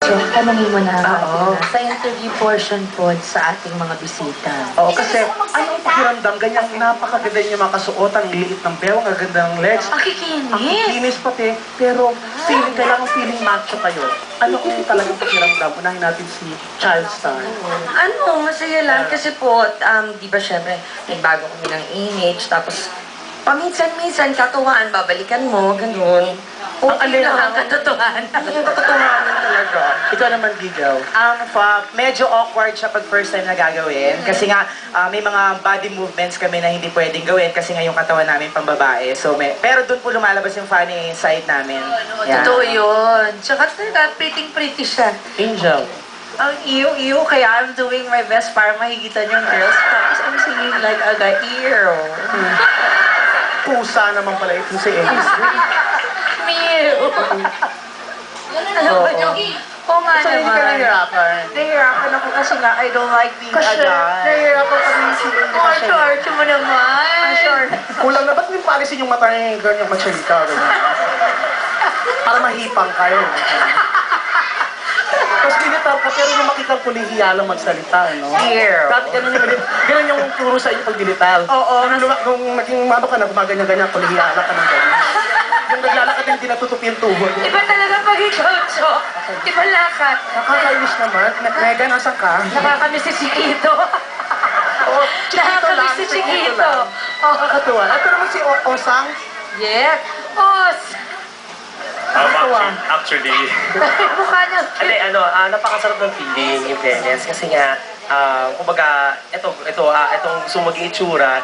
So, tanongin mo na Oo. sa interview portion po sa ating mga bisita. Oo, kasi anong pakiramdam? Ganyang napakaganda niya makasuot, ang liit ng bewang, ang ganda ng legs. Ang Ang kikinis! kinis pati, pero kailangan feeling macho kayo. Ano kung talagang pakiramdam? Unahin natin si Child Star. Ano, masaya lang kasi po, di ba syempre, nagbago kami ng image, tapos paminsan-minsan, katuwaan, babalikan mo, ganun. Ang Okay alin lang. ang katotohanan. Yung katotohanan talaga. Ikaw naman, Gigaw. Medyo awkward siya pag first time na gagawin. Kasi nga, may mga body movements kami na hindi pwedeng gawin kasi nga yung katawan namin pambabae. So, pero doon po lumalabas yung funny side namin. Yeah. Totoo yun. Tsaka talaga, pretty siya. Angel. Ang iyo, kaya I'm doing my best para mahigitan yung girls. Tapos I'm singing like a ear. Pusa naman pala ito si Angel. Mew! Alam mo yun? Oo nga So, hindi ka naman. nahihirapan. Nahihirapan ako kasi nga, I don't like being Kasi, agad. nahihirapan kami yung sila. Oh, short mo naman. Short. Kulang na, ba't yung palisin yung mata niya yung ganyang magsalita? Ganyan? Para mahipang kayo. Tapos militar ka, pero yung makita ko lihiya lang magsalita, no? Here. Dati ganun yung turo sa iyo pag militar. Oo. Nung naging mano ka na, gumaganyan-ganyan, kulihiya ka ng ganyan. Yung naglalakad yung tinatutupi yung tuhod. Iba talaga pag ikaw, Cho. Iba lakad. Nakakainis naman. Mega, nasan ka? Nakakamiss si Chiquito. Oo, Chiquito lang, Nakakamiss si Chiquito. lang. Oh. Nakakatuwa. Ito naman si Osang. Yes. Os. Actually, Mukha niya. napakasarap ng feeling, in fairness, kasi nga, kumbaga, itong gusto maging itsura,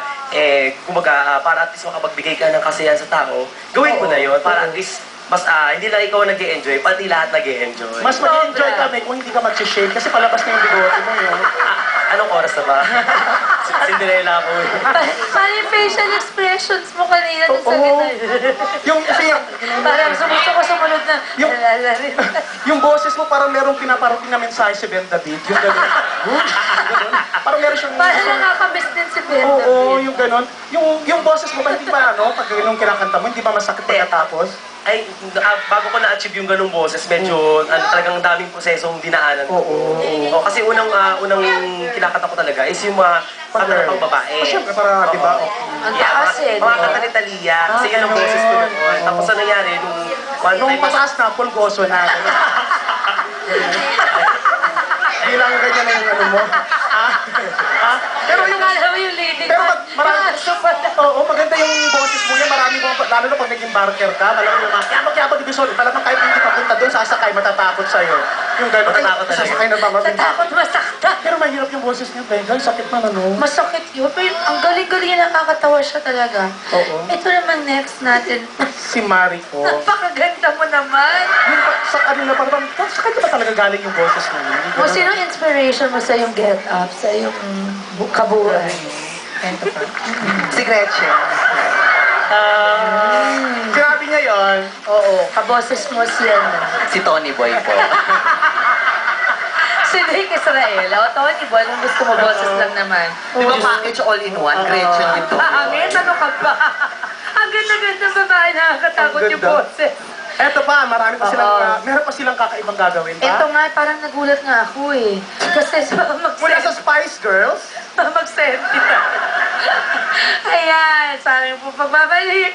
kumbaga, para at least makapagbigay ka ng kasiyahan sa tao, gawin ko na yun, para at least, mas, hindi lang ikaw nag-e-enjoy, pati lahat nag-e-enjoy. Mas mag-enjoy kami kung hindi ka mag-shave kasi palabas na yung bigote mo yun. Anong oras na ba? Cinderella ako eh. Paano yung facial expressions mo kanina dun sa Oo. gitna? Yung, kasi Parang sumunod na. Yung- yung boses mo parang merong pinaparating na mensahe si Ben David. Yung gano'n. Ganun. Parang meron siyang... Parang nakakamiss din si Ben Oo, David. yung gano'n. Yung boses mo ba hindi ba pag ganun kinakanta mo, hindi ba masakit pagkatapos? Ay, bago ko na-achieve yung ganung boses, medyo talagang daming prosesong dinaanan ko. Oo. Kasi unang kinakanta ko talaga is yung mga kanta ng pang-babae. Siyempre, para, di ba? Ang taas eh. Mga kanta ni Thalia, kasi yan ang boses ko noon. Tapos ano nangyari, nung one Nung time, pataas na, pulgoso na. Hindi lang ganyan na yung ano mo. Pero yung... Alam mo yung lyric. Pero marami... Paso pa na. Oo, maganda yung boses mo niya. Marami mo, lalo na pag naging barker ka, malamang yung mga yabag-yabag ibig talagang kahit hindi ka punta doon, sasakay, matatakot sa'yo. Yung gano'n, Matatakot talaga. sasakay na ba mabinta? Natakot masaktan. Pero mahirap yung boses niya, Bengal, sakit na ano. Masakit yun. Pero ang galing-galing niya, nakakatawa siya talaga. Oo. Ito naman next natin. Si Mariko. Napakaganda mo naman. Yung sa kanila, parang, sa kanya ba talaga galing yung boses mo? Hindi O ganun. sino inspiration mo sa yung get up, sa yung kabuuan? Si Gretchen. Sinabi niya yon. Oo, kaboses mo siya na. Si Tony Boy po. Si Nick Israel. O, Tony Boy, kung gusto mo boses lang naman. Di ba package all-in-one? Gretchen din to. Amin, ano ka ba? Ang ganda-ganda babae, nakakatakot Ang yung ganda. boses. Eto pa, marami pa silang, Oo. meron pa silang kakaibang gagawin pa. Ito nga, parang nagulat nga ako eh. Kasi Mula sa Spice Girls, mag-senti na. Ayan, sa amin po pagbabalik.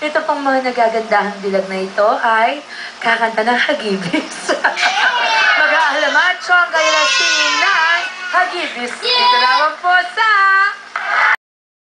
Ito pong mga nagagandahang dilag na ito ay kakanta ng Hagibis. Mag-aalamacho ang kailang singing ng Hagibis. Ito naman po